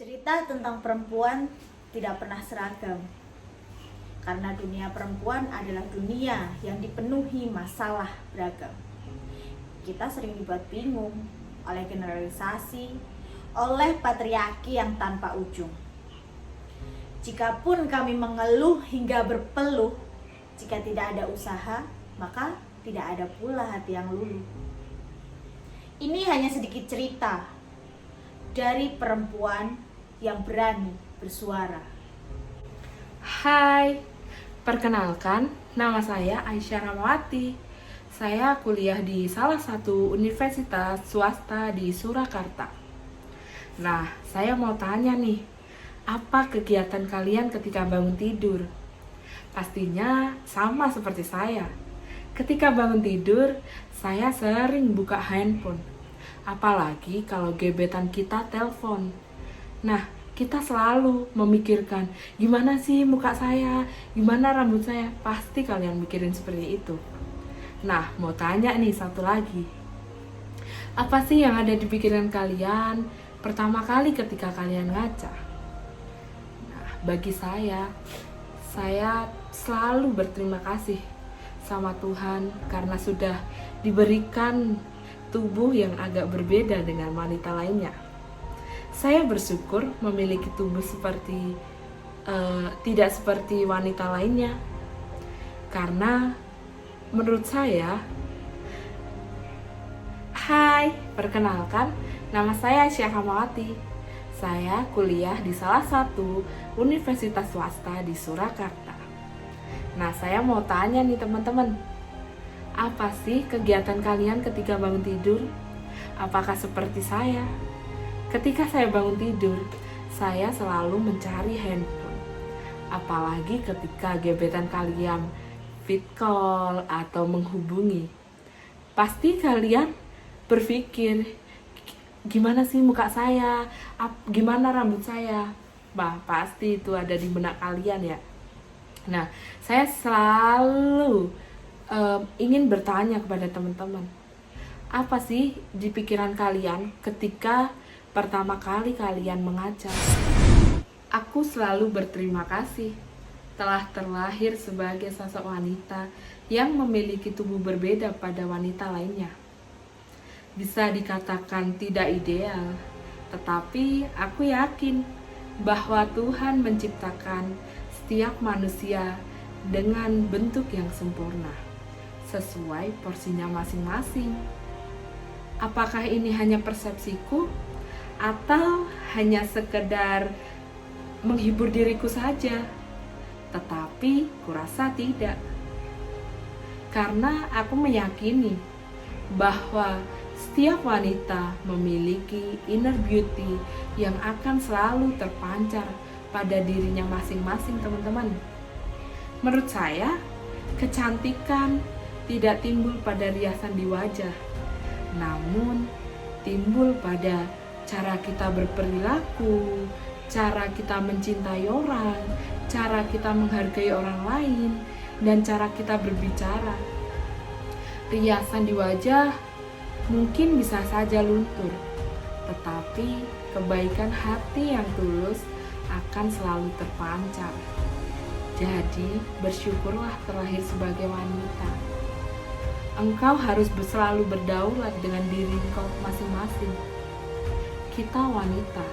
Cerita tentang perempuan tidak pernah seragam, karena dunia perempuan adalah dunia yang dipenuhi masalah beragam. Kita sering dibuat bingung oleh generalisasi, oleh patriarki yang tanpa ujung. Jikapun kami mengeluh hingga berpeluh, jika tidak ada usaha, maka tidak ada pula hati yang luluh. Ini hanya sedikit cerita dari perempuan yang berani bersuara. Hai, perkenalkan, nama saya Aisyah Ramawati. Saya kuliah di salah satu universitas swasta di Surakarta. Nah, saya mau tanya nih, apa kegiatan kalian ketika bangun tidur? Pastinya sama seperti saya. Ketika bangun tidur, saya sering buka handphone. Apalagi kalau gebetan kita telepon. Nah, kita selalu memikirkan, gimana sih muka saya, gimana rambut saya. Pasti kalian mikirin seperti itu. Nah, mau tanya nih satu lagi. Apa sih yang ada di pikiran kalian pertama kali ketika kalian ngaca? Nah, bagi saya selalu berterima kasih sama Tuhan karena sudah diberikan tubuh yang agak berbeda dengan wanita lainnya. Saya bersyukur memiliki tubuh seperti tidak seperti wanita lainnya, karena menurut saya, hai, perkenalkan, nama saya Aisyah Ramawati. Saya kuliah di salah satu universitas swasta di Surakarta. Nah, saya mau tanya nih teman-teman, apa sih kegiatan kalian ketika bangun tidur? Apakah seperti saya? Ketika saya bangun tidur, saya selalu mencari handphone. Apalagi ketika gebetan kalian vid call atau menghubungi. Pasti kalian berpikir, gimana sih muka saya? Gimana rambut saya? Bah, pasti itu ada di benak kalian ya. Nah, saya selalu ingin bertanya kepada teman-teman, apa sih di pikiran kalian ketika pertama kali kalian mengaca? Aku selalu berterima kasih telah terlahir sebagai sosok wanita yang memiliki tubuh berbeda pada wanita lainnya. Bisa dikatakan tidak ideal, tetapi aku yakin bahwa Tuhan menciptakan setiap manusia dengan bentuk yang sempurna, sesuai porsinya masing-masing. Apakah ini hanya persepsiku atau hanya sekedar menghibur diriku saja? Tetapi kurasa tidak. Karena aku meyakini bahwa setiap wanita memiliki inner beauty yang akan selalu terpancar pada dirinya masing-masing, teman-teman. Menurut saya, kecantikan tidak timbul pada riasan di wajah, namun timbul pada cara kita berperilaku, cara kita mencintai orang, cara kita menghargai orang lain, dan cara kita berbicara. Riasan di wajah mungkin bisa saja luntur, tetapi kebaikan hati yang tulus akan selalu terpancar. Jadi, bersyukurlah terlahir sebagai wanita. Engkau harus selalu berdaulat dengan diri engkau masing-masing. Kita wanita,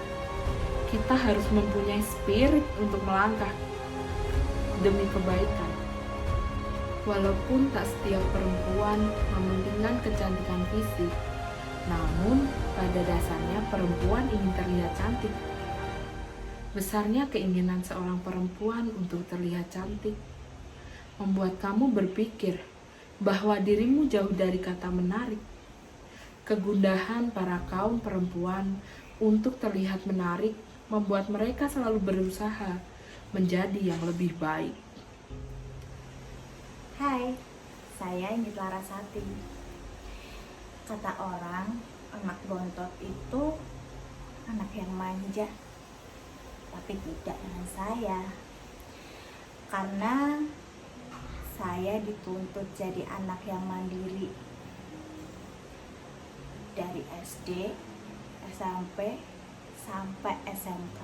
kita harus mempunyai spirit untuk melangkah demi kebaikan. Walaupun tak setiap perempuan mementingkan kecantikan fisik, namun pada dasarnya perempuan ingin terlihat cantik. Besarnya keinginan seorang perempuan untuk terlihat cantik membuat kamu berpikir bahwa dirimu jauh dari kata menarik. Kegundahan para kaum perempuan untuk terlihat menarik membuat mereka selalu berusaha menjadi yang lebih baik. Hai, saya Indit Larasati. Kata orang, anak bontot itu anak yang manja. Tapi tidak dengan saya. Karena saya dituntut jadi anak yang mandiri. Dari SD, SMP, sampai SMK.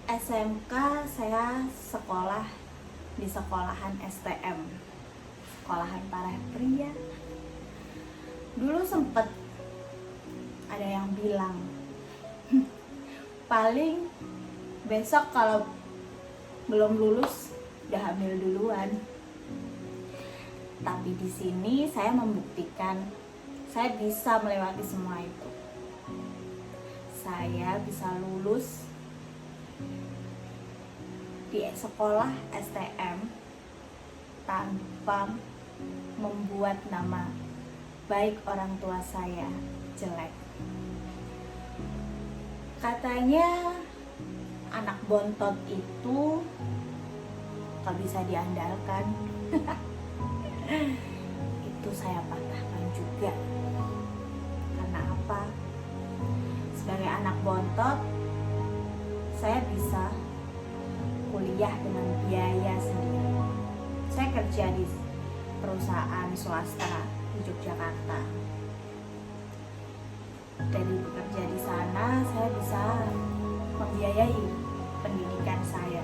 SMK saya sekolah di sekolahan STM, sekolahan para pria. Dulu sempet ada yang bilang paling besok kalau belum lulus udah hamil duluan. Tapi di sini saya membuktikan saya bisa melewati semua itu. Saya bisa lulus di sekolah STM tanpa membuat nama baik orang tua saya jelek. Katanya anak bontot itu gak bisa diandalkan. Itu saya patahkan juga. Karena apa? Sebagai anak bontot, saya bisa kuliah dengan biaya sendiri. Saya kerja di perusahaan swasta di Yogyakarta. Dari bekerja di sana, saya bisa membiayai pendidikan saya.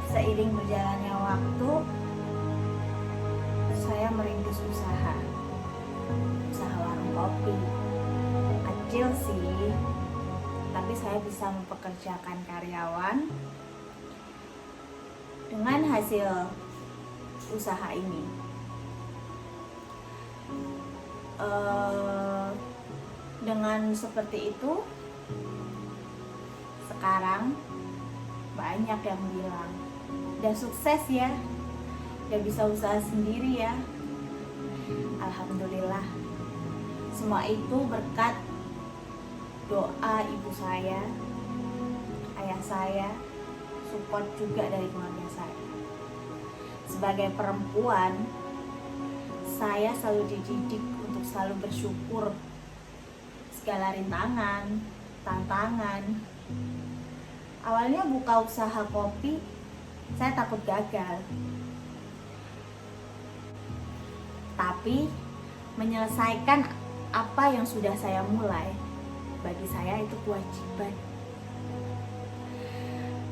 Seiring berjalannya waktu, saya merintis usaha warung kopi. Kecil sih, tapi saya bisa mempekerjakan karyawan. Dengan hasil usaha ini, dengan seperti itu, sekarang banyak yang bilang udah sukses ya, udah bisa usaha sendiri ya. Alhamdulillah, semua itu berkat doa ibu saya, ayah saya, support juga dari keluarga saya. Sebagai perempuan, saya selalu dididik untuk selalu bersyukur segala rintangan, tantangan. Awalnya buka usaha kopi, saya takut gagal. Tapi menyelesaikan apa yang sudah saya mulai, bagi saya itu kewajiban.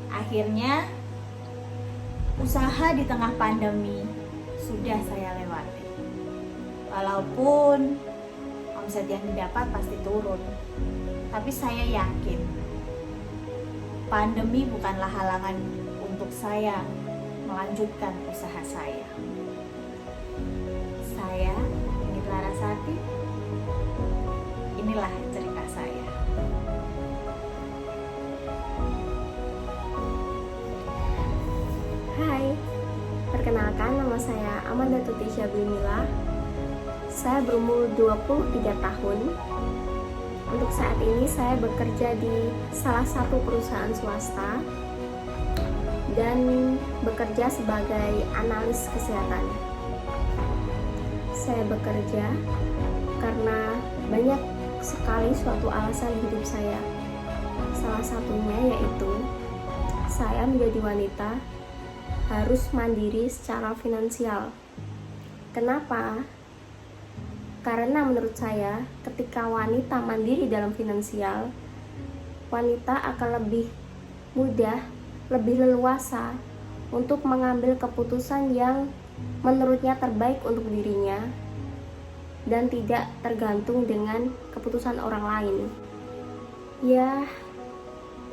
Akhirnya usaha di tengah pandemi sudah saya lewati. Walaupun omset yang didapat pasti turun, tapi saya yakin pandemi bukanlah halangan untuk saya melanjutkan usaha saya. Saya Nini Larasati, inilah cerita saya. Hai, perkenalkan nama saya Amanda Tutisha Blimila. Saya berumur 23 tahun. Untuk saat ini saya bekerja di salah satu perusahaan swasta dan bekerja sebagai analis kesehatan. Saya bekerja karena banyak sekali suatu alasan hidup saya. Salah satunya yaitu saya menjadi wanita harus mandiri secara finansial. Kenapa? Karena menurut saya, ketika wanita mandiri dalam finansial, wanita akan lebih mudah, lebih leluasa untuk mengambil keputusan yang menurutnya terbaik untuk dirinya dan tidak tergantung dengan keputusan orang lain. Ya,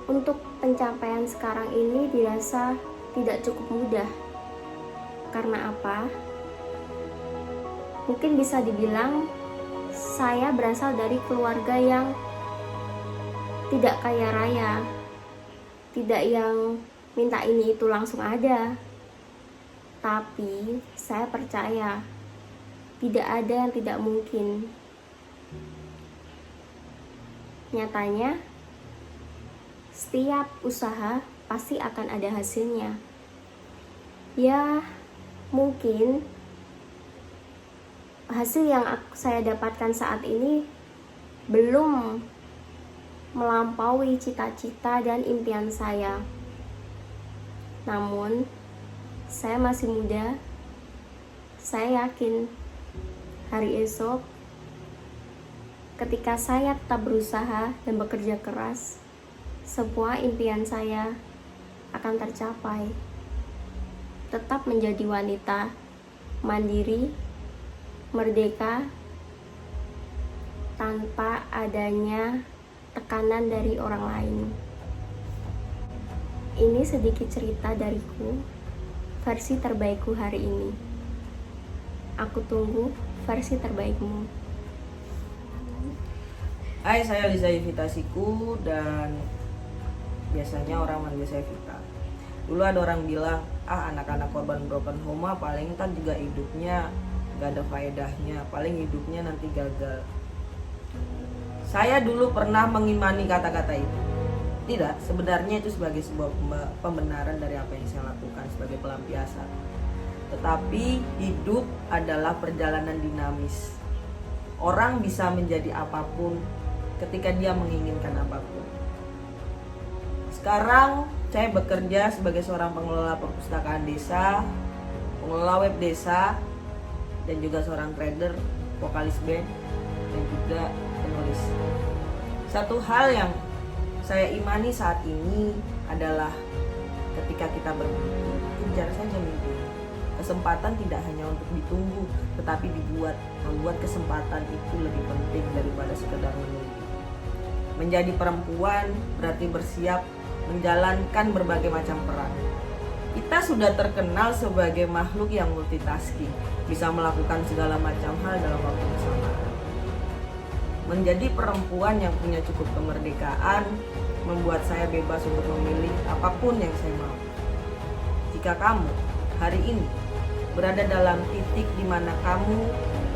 untuk pencapaian sekarang ini dirasa tidak cukup mudah. Karena apa? Mungkin bisa dibilang saya berasal dari keluarga yang tidak kaya raya, tidak yang minta ini itu langsung ada. Tapi saya percaya tidak ada yang tidak mungkin. Nyatanya, setiap usaha pasti akan ada hasilnya. Ya, mungkin hasil yang saya dapatkan saat ini belum melampaui cita-cita dan impian saya. Namun, saya masih muda. Saya yakin hari esok, ketika saya tetap berusaha dan bekerja keras, semua impian saya akan tercapai. Tetap menjadi wanita mandiri, merdeka, tanpa adanya tekanan dari orang lain. Ini sedikit cerita dariku, versi terbaikku hari ini. Aku tunggu versi terbaikmu. Hai, saya Liza Evitasiku dan biasanya orang manggil saya Vita. Dulu ada orang bilang, anak-anak korban broken home paling ntar juga hidupnya gak ada faedahnya, paling hidupnya nanti gagal. Saya dulu pernah mengimani kata-kata itu. Tidak, sebenarnya itu sebagai sebuah pembenaran dari apa yang saya lakukan sebagai pelampiasan. Tetapi hidup adalah perjalanan dinamis. Orang bisa menjadi apapun ketika dia menginginkan apapun. Sekarang saya bekerja sebagai seorang pengelola perpustakaan desa, pengelola web desa, dan juga seorang trader, vokalis band, dan juga penulis. Satu hal yang saya imani saat ini adalah ketika kita bermimpi, kejar saja mimpi. Kesempatan tidak hanya untuk ditunggu, tetapi membuat kesempatan itu lebih penting daripada sekedar menunggu. Menjadi perempuan berarti bersiap menjalankan berbagai macam peran. Kita sudah terkenal sebagai makhluk yang multitasking, bisa melakukan segala macam hal dalam waktu bersamaan. Menjadi perempuan yang punya cukup kemerdekaan membuat saya bebas untuk memilih apapun yang saya mau. Jika kamu hari ini berada dalam titik di mana kamu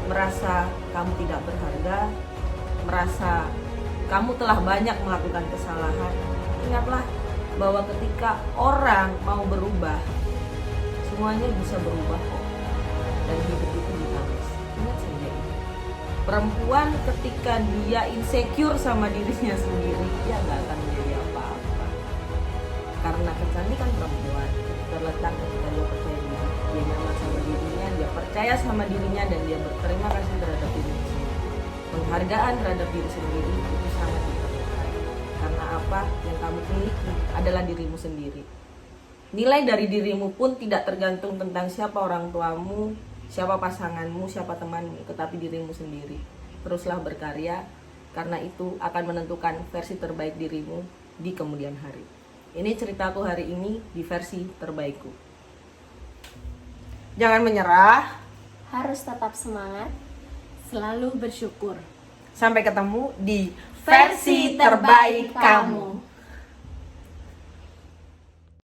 merasa kamu tidak berharga, merasa kamu telah banyak melakukan kesalahan, ingatlah bahwa ketika orang mau berubah, semuanya bisa berubah kok. Dan hidup itu dinamis. Ingat saja ini. Perempuan ketika dia insecure sama dirinya sendiri, dia nggak akan menjadi apa-apa. Karena kecantikan perempuan terletak ketika dia percaya diri, dia nyaman sama dirinya, dia percaya sama dirinya, dan dia berterima kasih terhadap dirinya sendiri. Penghargaan terhadap diri sendiri itu sangat diperlukan. Karena apa yang kamu miliki adalah dirimu sendiri. Nilai dari dirimu pun tidak tergantung tentang siapa orang tuamu, siapa pasanganmu, siapa temanmu, tetapi dirimu sendiri. Teruslah berkarya, karena itu akan menentukan versi terbaik dirimu di kemudian hari. Ini ceritaku hari ini di versi terbaikku. Jangan menyerah, Harus tetap semangat. Selalu bersyukur. sampai ketemu di versi terbaik kamu.